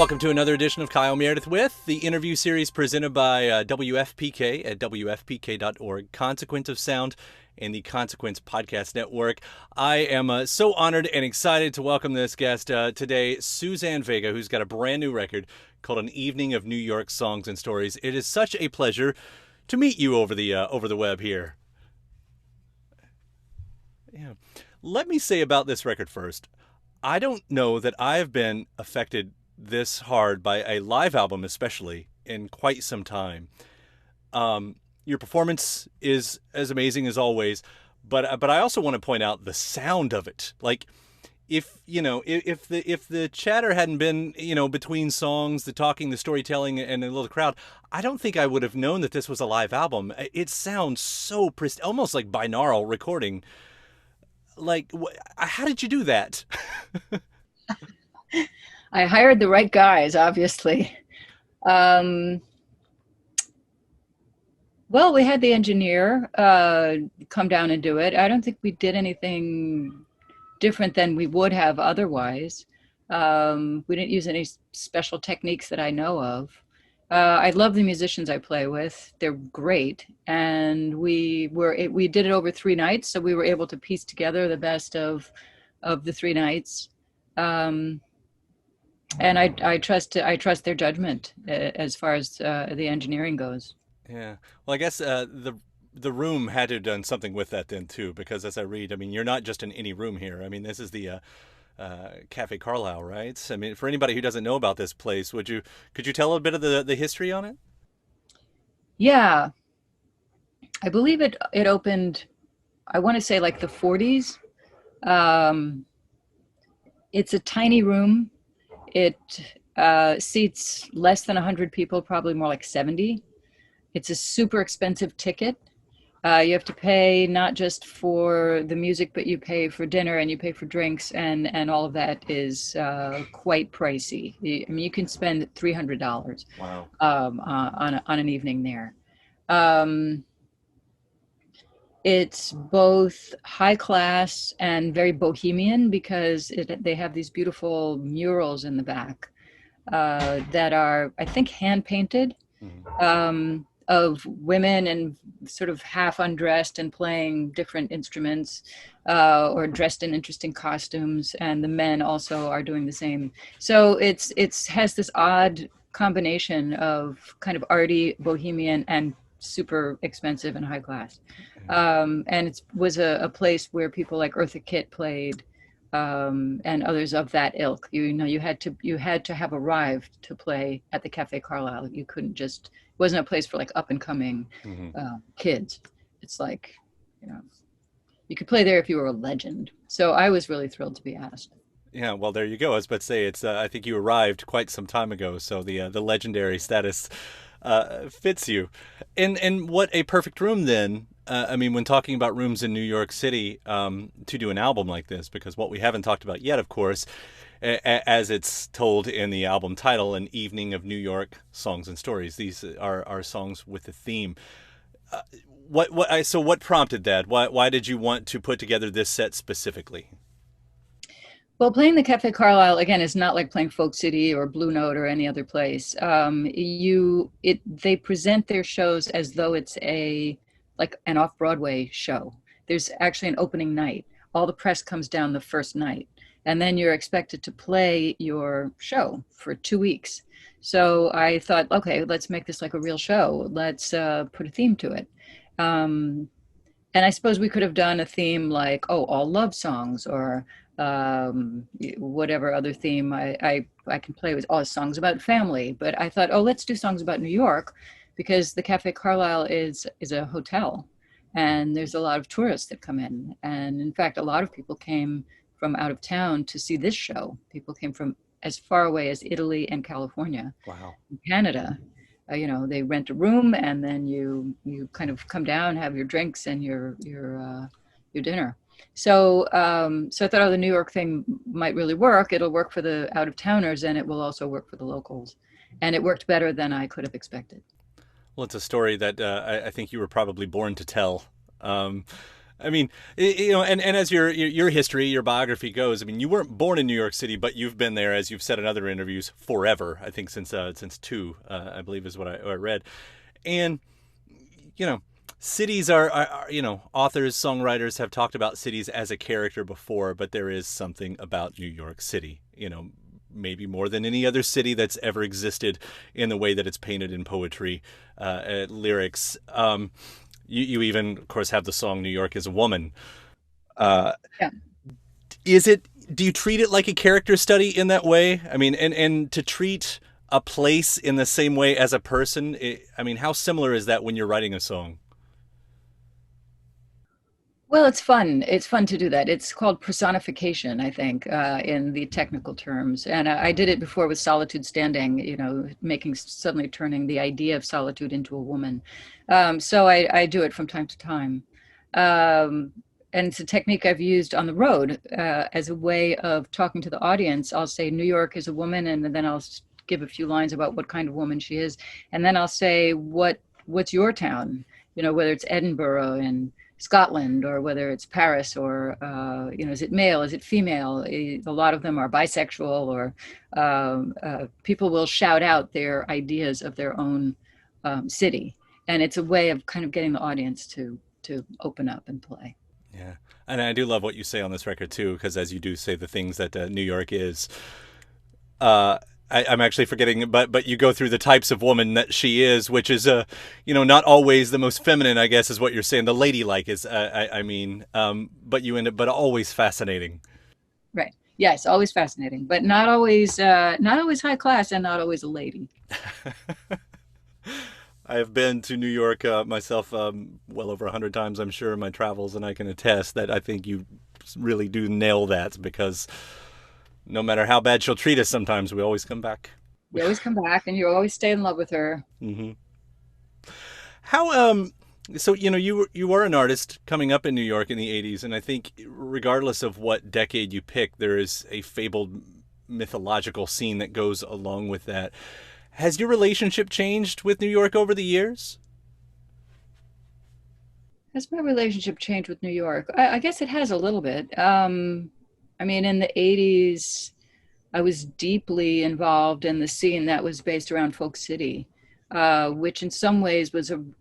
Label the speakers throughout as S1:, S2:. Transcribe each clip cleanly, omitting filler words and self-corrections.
S1: Welcome to another edition of Kyle Meredith with the interview series presented by WFPK at WFPK.org, Consequence of Sound, and the Consequence Podcast Network. I am so honored and excited to welcome this guest today, Suzanne Vega, who's got a brand new record called An Evening of New York Songs and Stories. It is such a pleasure to meet you over the web here. Yeah. Let me say about this record first. I don't know that I've been affected this hard by a live album, especially, in quite some time. Your performance is as amazing as always, but I also want to point out the sound of it. Like, if the chatter hadn't been between songs, the talking, the storytelling, and the little crowd, I don't think I would have known that this was a live album. It sounds so almost like binaural recording. Like, how did you do that?
S2: I hired the right guys, obviously. Well, we had the engineer come down and do it. I don't think we did anything different than we would have otherwise. We didn't use any special techniques that I know of. I love the musicians I play with. They're great. And we did it over 3 nights, so we were able to piece together the best of the 3 nights. And I trust their judgment as far as the engineering goes.
S1: Yeah. Well, I guess the room had to have done something with that then too, because as I read, I mean, you're not just in any room here. I mean, this is the Cafe Carlile, right? I mean, for anybody who doesn't know about this place, could you tell a bit of the history on it?
S2: Yeah, I believe it opened, I want to say like the 40s. It's a tiny room. It seats less than 100 people, probably more like 70. It's a super expensive ticket. You have to pay not just for the music, but you pay for dinner and you pay for drinks, and all of that is quite pricey. I mean, you can spend $300
S1: Wow.
S2: On an evening there. It's both high class and very bohemian because they have these beautiful murals in the back that are, I think, hand painted.
S1: Mm-hmm.
S2: Of women and sort of half undressed and playing different instruments or dressed in interesting costumes, and the men also are doing the same. So it has this odd combination of kind of arty, bohemian, and super expensive and high class. And it was a place where people like Eartha Kitt played, and others of that ilk. You had to have arrived to play at the Cafe Carlile. You couldn't just, it wasn't a place for like up and coming kids. It's like, you could play there if you were a legend. So I was really thrilled to be asked.
S1: Yeah, well, there you go. I was about to say it's. I think you arrived quite some time ago, so the legendary status fits you. And what a perfect room then. I mean, when talking about rooms in New York City to do an album like this, because what we haven't talked about yet, of course, as it's told in the album title, An Evening of New York Songs and Stories. These are songs with a theme. So what prompted that? Why did you want to put together this set specifically?
S2: Well, playing the Cafe Carlile again is not like playing Folk City or Blue Note or any other place. They present their shows as though it's like an off-Broadway show. There's actually an opening night. All the press comes down the first night, and then you're expected to play your show for 2 weeks. So I thought, okay, let's make this like a real show. Let's put a theme to it. And I suppose we could have done a theme like, all love songs, or whatever other theme I can play with, all songs about family. But I thought, let's do songs about New York, because the Cafe Carlile is a hotel, and there's a lot of tourists that come in. And in fact, a lot of people came from out of town to see this show. People came from as far away as Italy and California.
S1: Wow.
S2: And Canada. They rent a room, and then you kind of come down, have your drinks and your dinner. So I thought, the New York thing might really work. It'll work for the out of towners, and it will also work for the locals. And it worked better than I could have expected.
S1: Well, it's a story that I think you were probably born to tell. I mean, and as your history, your biography goes, I mean, you weren't born in New York City, but you've been there, as you've said in other interviews, forever. I think since two, I believe is what I read, and you know, cities are authors, songwriters have talked about cities as a character before, but there is something about New York City, maybe more than any other city that's ever existed in the way that it's painted in poetry, lyrics. You even, of course, have the song "New York is a Woman." Uh,
S2: Yeah.
S1: is it? Do you treat it like a character study in that way? I mean, and to treat a place in the same way as a person. I mean, how similar is that when you're writing a song?
S2: Well, it's fun. It's fun to do that. It's called personification, I think, in the technical terms. And I did it before with Solitude Standing, suddenly turning the idea of solitude into a woman. So I do it from time to time. Um, and it's a technique I've used on the road as a way of talking to the audience. I'll say New York is a woman, and then I'll give a few lines about what kind of woman she is. And then I'll say, what's your town? Whether it's Edinburgh and Scotland, or whether it's Paris, or is it male, is it female? A lot of them are bisexual, or people will shout out their ideas of their own city, and it's a way of kind of getting the audience to open up and play.
S1: Yeah, and I do love what you say on this record too, because as you do say the things that New York is. Uh, I'm actually forgetting, but you go through the types of woman that she is, which is not always the most feminine, I guess, is what you're saying. The ladylike is, but you end up, but always fascinating.
S2: Right. Yes, always fascinating, but not always high class, and not always a lady.
S1: I have been to New York myself well over 100 times, I'm sure, in my travels, and I can attest that I think you really do nail that because no matter how bad she'll treat us, sometimes we always come back.
S2: You always come back, and you always stay in love with her.
S1: Hmm. How so you were an artist coming up in New York in the 80s, and I think regardless of what decade you pick, there is a fabled mythological scene that goes along with that. Has your relationship changed with New York over the years?
S2: Has my relationship changed with New York? I guess it has a little bit. I mean, in the 80s, I was deeply involved in the scene that was based around Folk City, which in some ways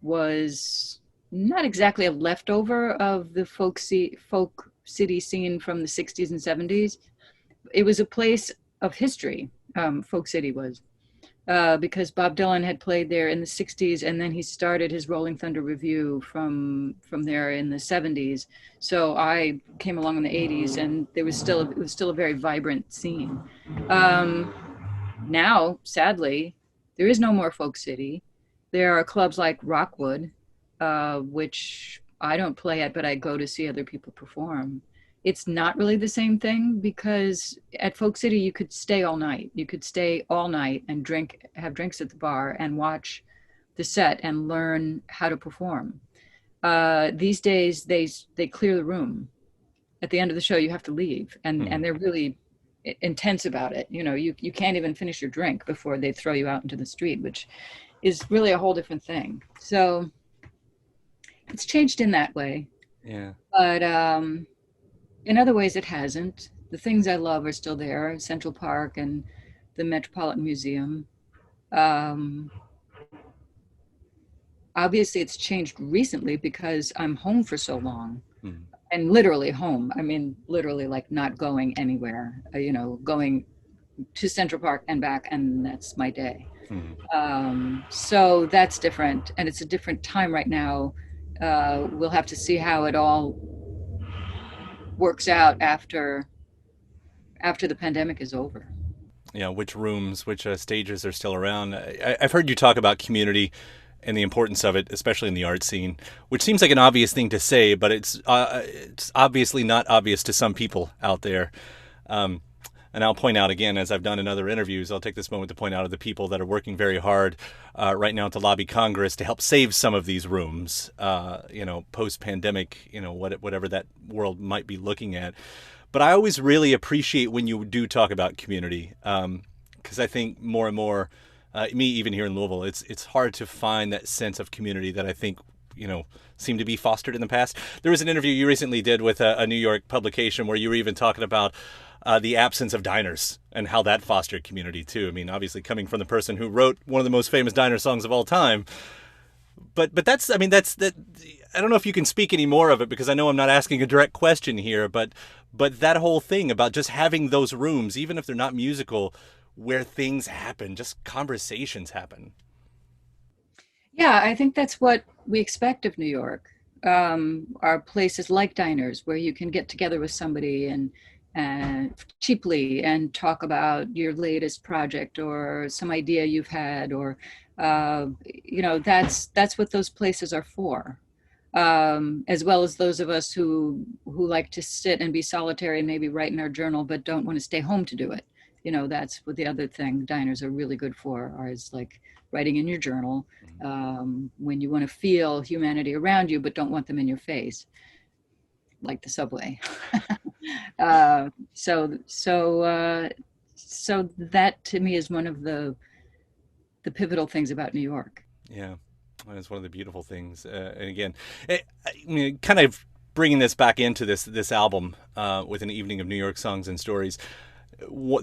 S2: was not exactly a leftover of the folk city scene from the 60s and 70s. It was a place of history. Folk City was. Because Bob Dylan had played there in the 60s, and then he started his Rolling Thunder Revue from there in the 70s. So I came along in the 80s, and it was still a very vibrant scene. Um, Now, sadly, there is no more Folk City. There are clubs like Rockwood, which I don't play at, but I go to see other people perform. It's not really the same thing because at Folk City you could stay all night. You could stay all night and have drinks at the bar and watch the set and learn how to perform. These days they clear the room. At the end of the show you have to leave, and they're really intense about it. You can't even finish your drink before they throw you out into the street, which is really a whole different thing. So it's changed in that way.
S1: Yeah.
S2: But in other ways, it hasn't. The things I love are still there, Central Park and the Metropolitan Museum. Um, Obviously, it's changed recently because I'm home for so long,
S1: Mm.
S2: and literally home. I mean, literally like not going anywhere, going to Central Park and back, and that's my day.
S1: Mm.
S2: So that's different, and it's a different time right now. We'll have to see how it all works out after the pandemic is over.
S1: Which rooms, which stages are still around. I've heard you talk about community and the importance of it, especially in the art scene, which seems like an obvious thing to say, but it's obviously not obvious to some people out there. Um, and I'll point out again, as I've done in other interviews, I'll take this moment to point out of the people that are working very hard right now to lobby Congress to help save some of these rooms, post-pandemic, whatever that world might be looking at. But I always really appreciate when you do talk about community, because I think more and more, me even here in Louisville, it's hard to find that sense of community that I think seem to be fostered in the past. There was an interview you recently did with a New York publication where you were even talking about the absence of diners and how that fostered community too. I mean, obviously coming from the person who wrote one of the most famous diner songs of all time. But that's, I mean, that's that. I don't know if you can speak any more of it, because I know I'm not asking a direct question here, but that whole thing about just having those rooms, even if they're not musical, where things happen, just conversations happen.
S2: Yeah, I think that's what we expect of New York. Are places like diners where you can get together with somebody and cheaply and talk about your latest project or some idea you've had, or that's what those places are for. As well as those of us who like to sit and be solitary and maybe write in our journal, but don't want to stay home to do it. That's what the other thing diners are really good for, are is like writing in your journal, when you want to feel humanity around you, but don't want them in your face, like the subway. So that to me is one of the pivotal things about New York.
S1: Yeah, it's one of the beautiful things. And again, I mean, kind of bringing this back into this album with an evening of New York songs and stories.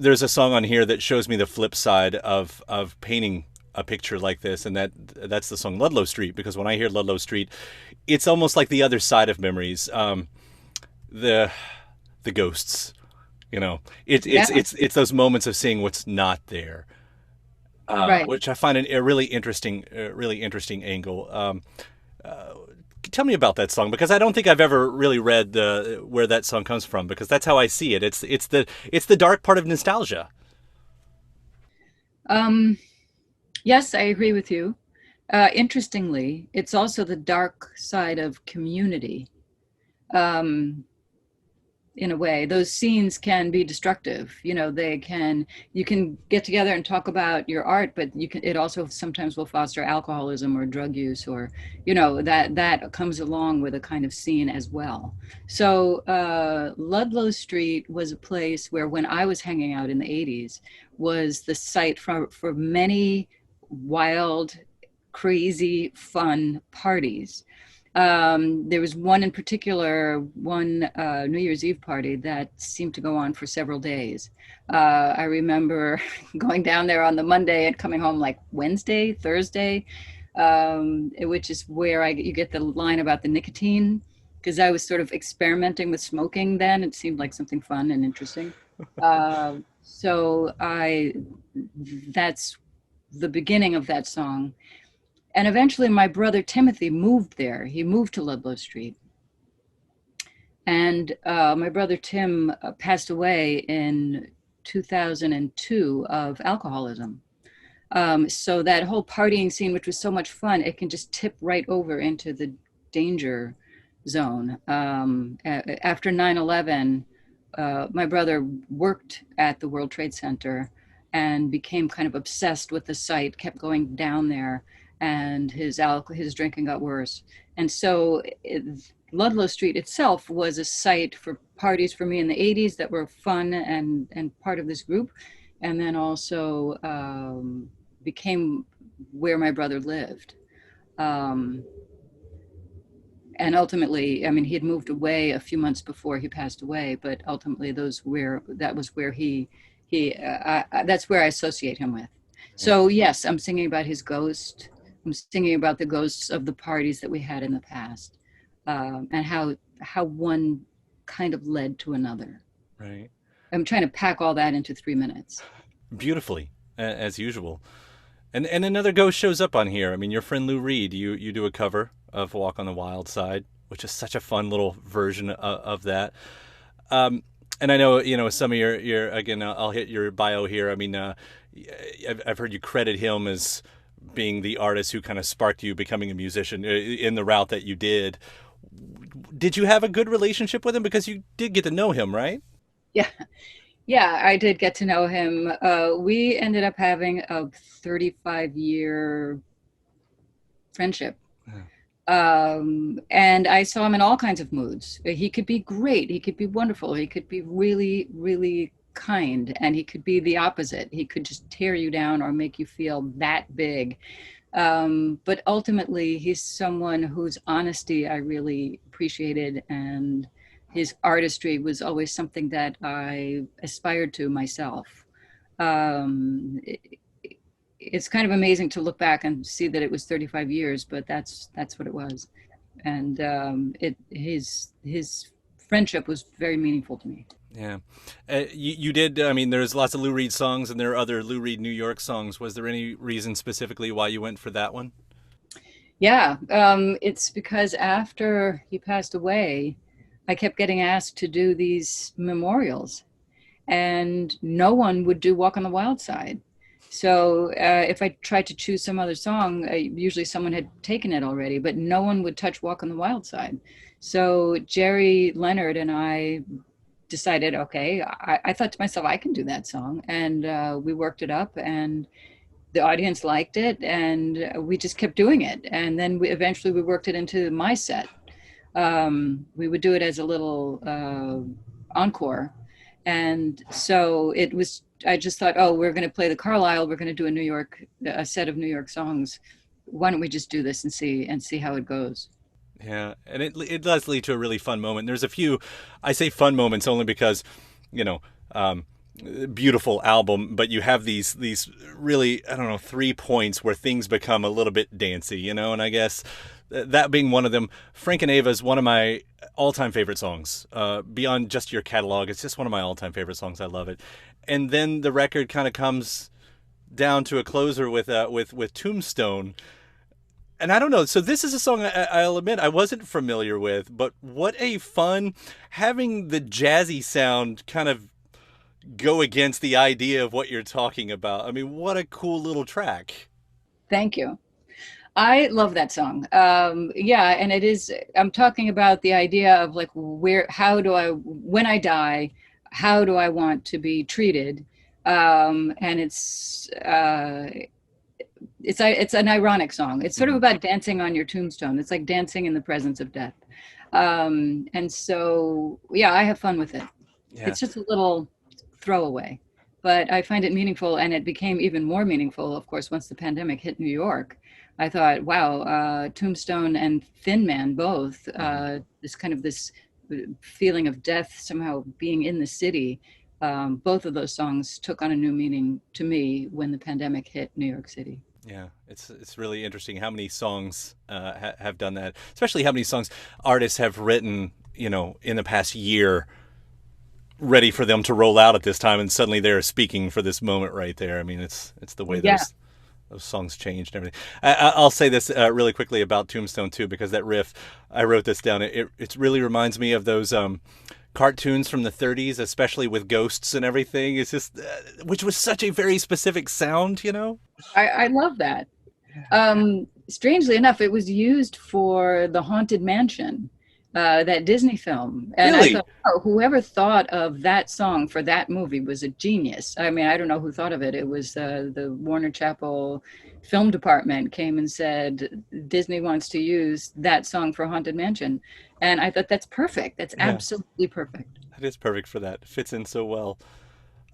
S1: There's a song on here that shows me the flip side of painting a picture like this, and that's the song Ludlow Street. Because when I hear Ludlow Street, it's almost like the other side of memories. The ghosts,
S2: Yeah.
S1: it's those moments of seeing what's not there,
S2: Right.
S1: which I find a really interesting angle. Tell me about that song, because I don't think I've ever really read where that song comes from, because that's how I see it. It's the dark part of nostalgia.
S2: Um, yes, I agree with you. Interestingly, it's also the dark side of community. Um, in a way, those scenes can be destructive. You can get together and talk about your art, but it also sometimes will foster alcoholism or drug use, or that comes along with a kind of scene as well. So Ludlow Street was a place where, when I was hanging out in the 80s, was the site for many wild, crazy, fun parties. There was one in particular, one New Year's Eve party that seemed to go on for several days. I remember going down there on the Monday and coming home like Wednesday, Thursday, which is where you get the line about the nicotine, because I was sort of experimenting with smoking then. It seemed like something fun and interesting. So that's the beginning of that song. And eventually my brother Timothy moved there. He moved to Ludlow Street. And my brother Tim passed away in 2002 of alcoholism. So that whole partying scene, which was so much fun, it can just tip right over into the danger zone. After 9/11, my brother worked at the World Trade Center and became kind of obsessed with the site, kept going down there, and his drinking got worse. And so Ludlow Street itself was a site for parties for me in the 80s that were fun and part of this group. And then also became where my brother lived. Um, and ultimately, I mean, he had moved away a few months before he passed away, but ultimately that was where that's where I associate him with. So yes, I'm singing about his ghost. I'm singing about the ghosts of the parties that we had in the past, and how one kind of led to another.
S1: Right.
S2: I'm trying to pack all that into 3 minutes.
S1: Beautifully, as usual. And another ghost shows up on here. I mean, your friend Lou Reed, you do a cover of Walk on the Wild Side, which is such a fun little version of that. And I know, some of your again, I'll hit your bio here. I mean, I've heard you credit him as being the artist who kind of sparked you becoming a musician in the route that you did. Did you have a good relationship with him? Because you did get to know him, right?
S2: Yeah, yeah, I did get to know him. We ended up having a 35-year friendship.
S1: Yeah.
S2: And I saw him in all kinds of moods. He could be great. He could be wonderful. He could be really, really kind. And he could be the opposite. He could just tear you down or make you feel that big. But ultimately, he's someone whose honesty I really appreciated, and his artistry was always something that I aspired to myself. Um, it, it's kind of amazing to look back and see that it was 35 years, but that's what it was. And his friendship was very meaningful to me.
S1: Yeah. You did, I mean, there's lots of Lou Reed songs and there are other Lou Reed New York songs. Was there any reason specifically why you went for that one?
S2: Yeah, it's because after he passed away, I kept getting asked to do these memorials, and no one would do Walk on the Wild Side. So if I tried to choose some other song, usually someone had taken it already, but no one would touch Walk on the Wild Side. So Jerry Leonard and I decided, okay, I thought to myself, I can do that song. And we worked it up, and the audience liked it, and we just kept doing it. And then eventually we worked it into my set. We would do it as a little encore. And so it was, I just thought, oh, we're going to play the Carlile. We're going to do a set of New York songs. Why don't we just do this and see how it goes?
S1: Yeah, and it does lead to a really fun moment. There's a few, I say fun moments only because, you know, beautiful album, but you have these really, I don't know, 3 points where things become a little bit dancey, you know, and I guess that being one of them. Frank and Ava is one of my all-time favorite songs. Beyond just your catalog, it's just one of my all-time favorite songs. I love it. And then the record kind of comes down to a closer with Tombstone. And I don't know. So this is a song I'll admit I wasn't familiar with, but what a fun having the jazzy sound kind of go against the idea of what you're talking about. I mean, what a cool little track.
S2: Thank you. I love that song. Yeah, and it is, I'm talking about the idea of like, when I die, how do I want to be treated? And it's an ironic song. It's sort of about dancing on your tombstone. It's like dancing in the presence of death. And so, yeah, I have fun with it.
S1: Yeah.
S2: It's just a little throwaway, but I find it meaningful, and it became even more meaningful, of course, once the pandemic hit New York. I thought, wow, Tombstone and Thin Man both, this feeling of death somehow being in the city. Both of those songs took on a new meaning to me when the pandemic hit New York City.
S1: Yeah, it's really interesting how many songs have done that, especially how many songs artists have written, you know, in the past year, ready for them to roll out at this time, and suddenly they're speaking for this moment right there. I mean, it's the way
S2: Yeah.
S1: those songs changed and everything. I'll say this really quickly about Tombstone too, because that riff, I wrote this down. It really reminds me of those cartoons from the 30s, especially with ghosts and everything. It's just, which was such a very specific sound, you know?
S2: I love that. Strangely enough, it was used for the Haunted Mansion, that Disney film. And I
S1: Really?
S2: thought, oh, whoever thought of that song for that movie was a genius. I mean, I don't know who thought of it. It was the Warner Chapel film department came and said, Disney wants to use that song for Haunted Mansion. And I thought, that's perfect. That's
S1: Yeah,
S2: absolutely perfect.
S1: that is perfect for that. It fits in so well.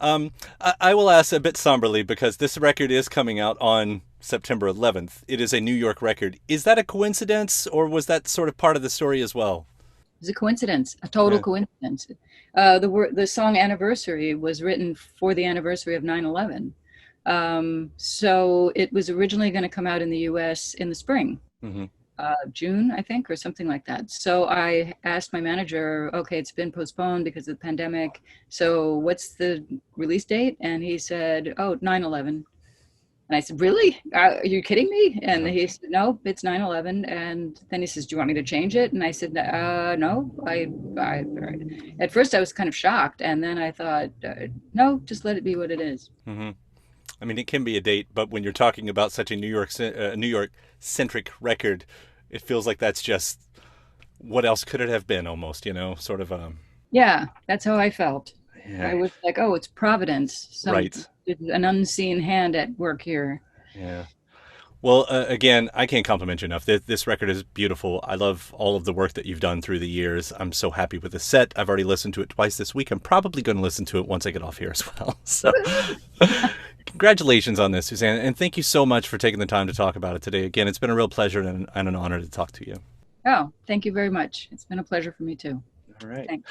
S1: I will ask a bit somberly because this record is coming out on September 11th. It is a New York record. Is that a coincidence, or was that sort of part of the story as well?
S2: It's a coincidence, a total
S1: Yeah.
S2: coincidence. The song Anniversary was written for the anniversary of 9/11. So it was originally going to come out in the US in the spring,
S1: Hmm.
S2: June, I think, or something like that. So I asked my manager, okay, it's been postponed because of the pandemic. So what's the release date? And he said, oh, 9/11. And I said, really? Are you kidding me? And he said, no, it's 9/11. And then he says, do you want me to change it? And I said, no. At first I was kind of shocked. And then I thought, no, just let it be what it is.
S1: Hmm. I mean, it can be a date, but when you're talking about such a New York centric record, it feels like that's just what else could it have been, almost, you know, sort of.
S2: Yeah, that's how I felt. I
S1: Yeah.
S2: was like, oh, it's Providence,
S1: Right.
S2: an unseen hand at work here.
S1: Yeah. Well, again, I can't compliment you enough. This record is beautiful. I love all of the work that you've done through the years. I'm so happy with the set. I've already listened to it twice this week. I'm probably going to listen to it once I get off here as well. So Congratulations on this, Suzanne, and thank you so much for taking the time to talk about it today. Again, it's been a real pleasure and an honor to talk to you.
S2: Oh, thank you very much. It's been a pleasure for me too.
S1: All right.
S2: Thanks.